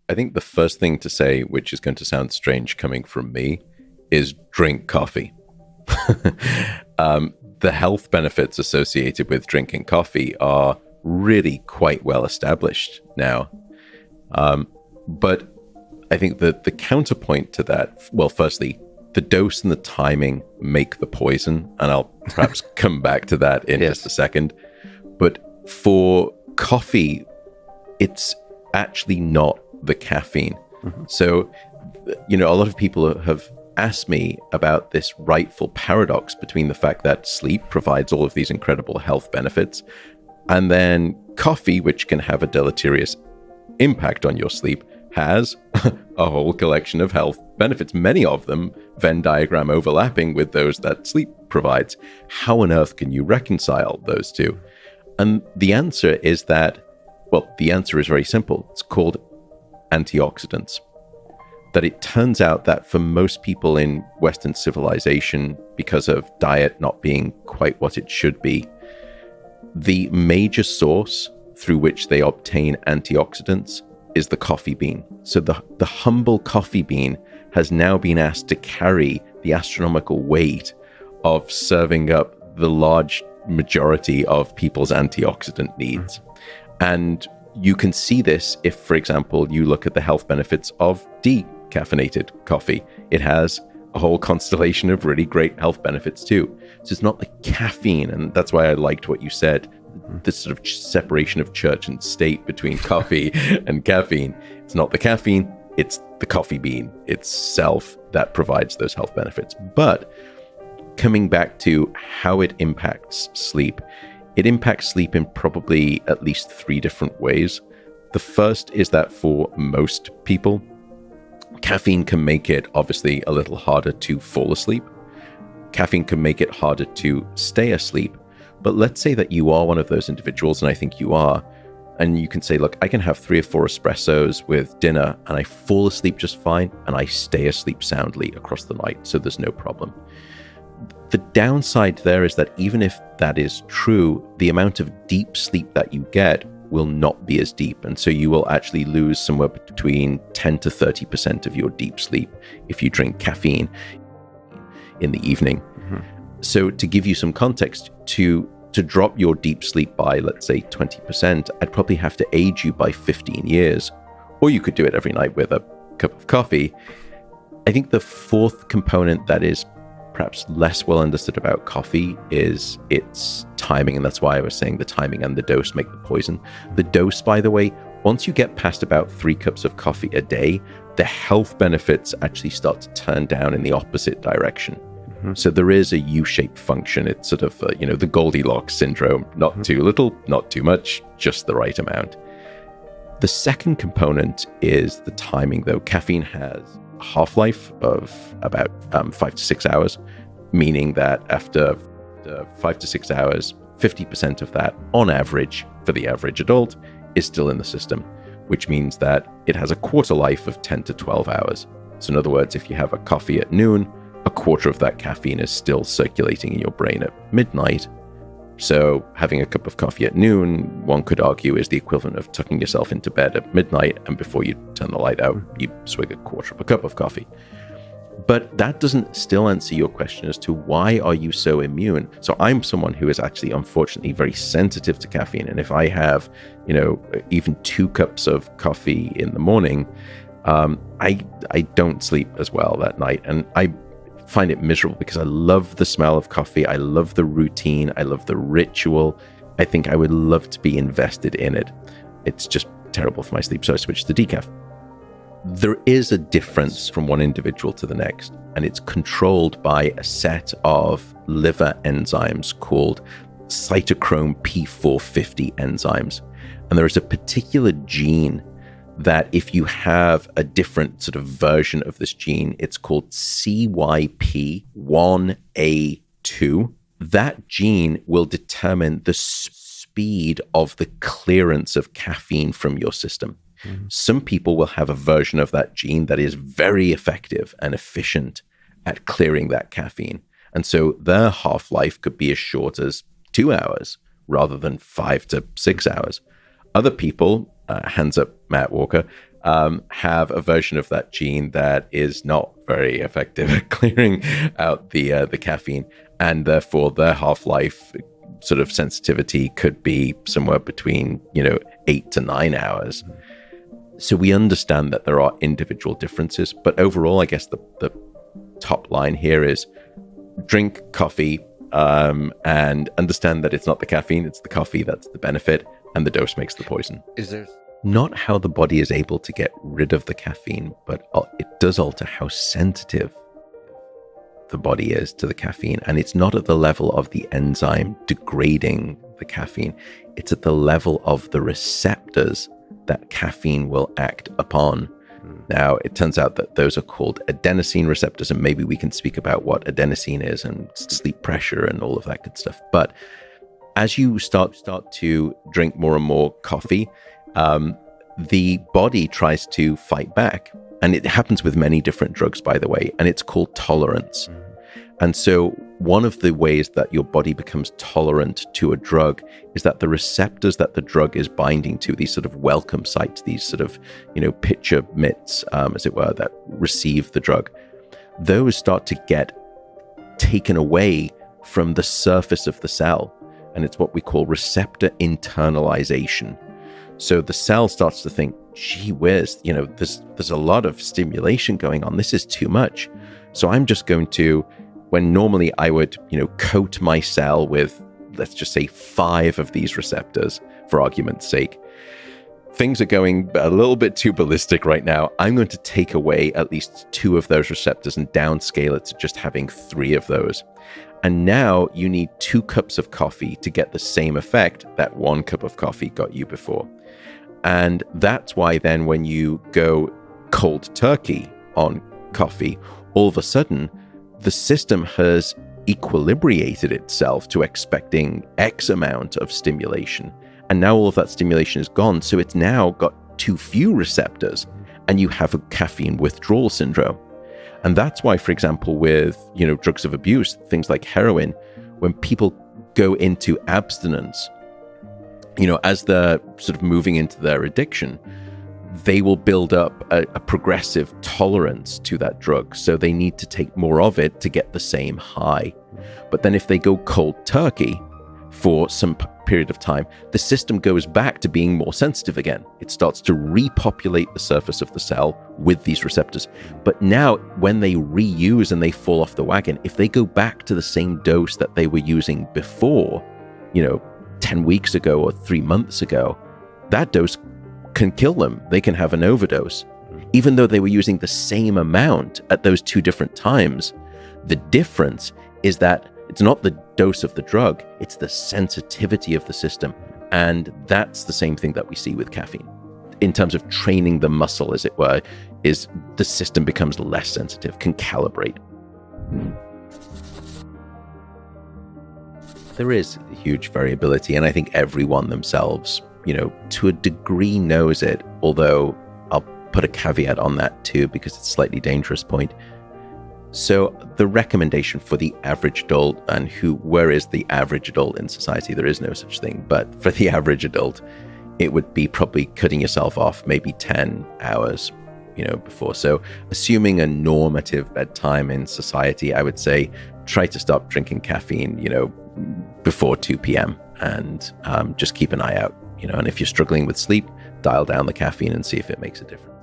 I think the first thing to say, which is going to sound strange coming from me, is drink coffee. The health benefits associated with drinking coffee are really quite well established now. But I think that the counterpoint to that, well, firstly, the dose and the timing make the poison, and I'll perhaps come back to that in just a second. But for coffee, it's actually not the caffeine. So, a lot of people have asked me about this rightful paradox between the fact that sleep provides all of these incredible health benefits, and then coffee, which can have a deleterious impact on your sleep, has a whole collection of health benefits, many of them Venn diagram overlapping with those that sleep provides. How on earth can you reconcile those two? And the answer is that, the answer is very simple. It's called antioxidants. That it turns out that for most people in Western civilization, because of diet not being quite what it should be, the major source through which they obtain antioxidants is the coffee bean. So the humble coffee bean has now been asked to carry the astronomical weight of serving up the large majority of people's antioxidant needs. And you can see this if, for example, you look at the health benefits of decaffeinated coffee. It has a whole constellation of really great health benefits too. So it's not the caffeine, and that's why I liked what you said, this sort of separation of church and state between coffee and caffeine. It's not the caffeine, it's the coffee bean itself that provides those health benefits. But coming back to how it impacts sleep, it impacts sleep in probably at least 3 different ways. The first is that for most people, caffeine can make it obviously a little harder to fall asleep. Caffeine can make it harder to stay asleep. But let's say that you are one of those individuals, and I think you are, and you can say, look, I can have 3 or 4 espressos with dinner and I fall asleep just fine and I stay asleep soundly across the night, so there's no problem. The downside there is that even if that is true, the amount of deep sleep that you get will not be as deep. And so you will actually lose somewhere between 10 to 30% of your deep sleep if you drink caffeine in the evening. So to give you some context, to drop your deep sleep by, let's say, 20%, I'd probably have to age you by 15 years. Or you could do it every night with a cup of coffee. I think the fourth component that is perhaps less well understood about coffee is its timing. And that's why I was saying the timing and the dose make the poison. The dose, by the way, once you get past about 3 cups of coffee a day, the health benefits actually start to turn down in the opposite direction. So there is a U-shaped function. It's sort of, the Goldilocks syndrome. Not too little, not too much, just the right amount. The second component is the timing, though. Caffeine has a half-life of about 5 to 6 hours, meaning that after 5 to 6 hours, 50% of that, on average, for the average adult, is still in the system, which means that it has a quarter life of 10 to 12 hours. So in other words, if you have a coffee at noon, a quarter of that caffeine is still circulating in your brain at midnight. So having a cup of coffee at noon, one could argue, is the equivalent of tucking yourself into bed at midnight, and before you turn the light out, you swig a quarter of a cup of coffee. But that doesn't still answer your question as to why are you so immune? So I'm someone who is actually, unfortunately, very sensitive to caffeine. And if I have, even 2 cups of coffee in the morning, I don't sleep as well that night. And I find it miserable because I love the smell of coffee. I love the routine. I love the ritual. I think I would love to be invested in it. It's just terrible for my sleep, so I switched to decaf. There is a difference from one individual to the next, and it's controlled by a set of liver enzymes called cytochrome P450 enzymes. And there is a particular gene that if you have a different sort of version of this gene, it's called CYP1A2. That gene will determine the speed of the clearance of caffeine from your system. Some people will have a version of that gene that is very effective and efficient at clearing that caffeine. And so their half-life could be as short as 2 hours rather than 5 to 6 hours. Other people, hands up Matt Walker, have a version of that gene that is not very effective at clearing out the caffeine, and therefore their half-life sort of sensitivity could be somewhere between 8 to 9 hours. So we understand that there are individual differences, but overall, I guess the top line here is drink coffee and understand that it's not the caffeine, it's the coffee that's the benefit, and the dose makes the poison. Is there Not how the body is able to get rid of the caffeine, but it does alter how sensitive the body is to the caffeine. And it's not at the level of the enzyme degrading the caffeine. It's at the level of the receptors that caffeine will act upon. Now, it turns out that those are called adenosine receptors, and maybe we can speak about what adenosine is and sleep pressure and all of that good stuff. But as you start to drink more and more coffee, the body tries to fight back. And it happens with many different drugs, by the way, and it's called tolerance. And so one of the ways that your body becomes tolerant to a drug is that the receptors that the drug is binding to, these sort of welcome sites, these sort of, pitcher mitts, as it were, that receive the drug, those start to get taken away from the surface of the cell. And it's what we call receptor internalization. So the cell starts to think, gee whiz, there's a lot of stimulation going on. This is too much. So I'm just going to, when normally I would, coat my cell with, let's just say 5 of these receptors for argument's sake. Things are going a little bit too ballistic right now. I'm going to take away at least 2 of those receptors and downscale it to just having 3 of those. And now you need 2 cups of coffee to get the same effect that 1 cup of coffee got you before. And that's why then when you go cold turkey on coffee, all of a sudden the system has equilibrated itself to expecting X amount of stimulation. And now all of that stimulation is gone. So it's now got too few receptors and you have a caffeine withdrawal syndrome. And that's why, for example, with, drugs of abuse, things like heroin, when people go into abstinence, as they're sort of moving into their addiction, they will build up a progressive tolerance to that drug. So they need to take more of it to get the same high. But then if they go cold turkey for some period of time, the system goes back to being more sensitive again. It starts to repopulate the surface of the cell with these receptors. But now when they reuse and they fall off the wagon, if they go back to the same dose that they were using before, 10 weeks ago or 3 months ago, that dose can kill them. They can have an overdose. Even though they were using the same amount at those 2 different times, the difference is that it's not the dose of the drug, it's the sensitivity of the system. And that's the same thing that we see with caffeine. In terms of training the muscle, as it were, is the system becomes less sensitive, can calibrate. There is huge variability, and I think everyone themselves, to a degree knows it, although I'll put a caveat on that too, because it's a slightly dangerous point. So the recommendation for the average adult, and where is the average adult in society? There is no such thing, but for the average adult, it would be probably cutting yourself off maybe 10 hours, before. So assuming a normative bedtime in society, I would say try to stop drinking caffeine, before 2 p.m. and just keep an eye out, and if you're struggling with sleep, dial down the caffeine and see if it makes a difference.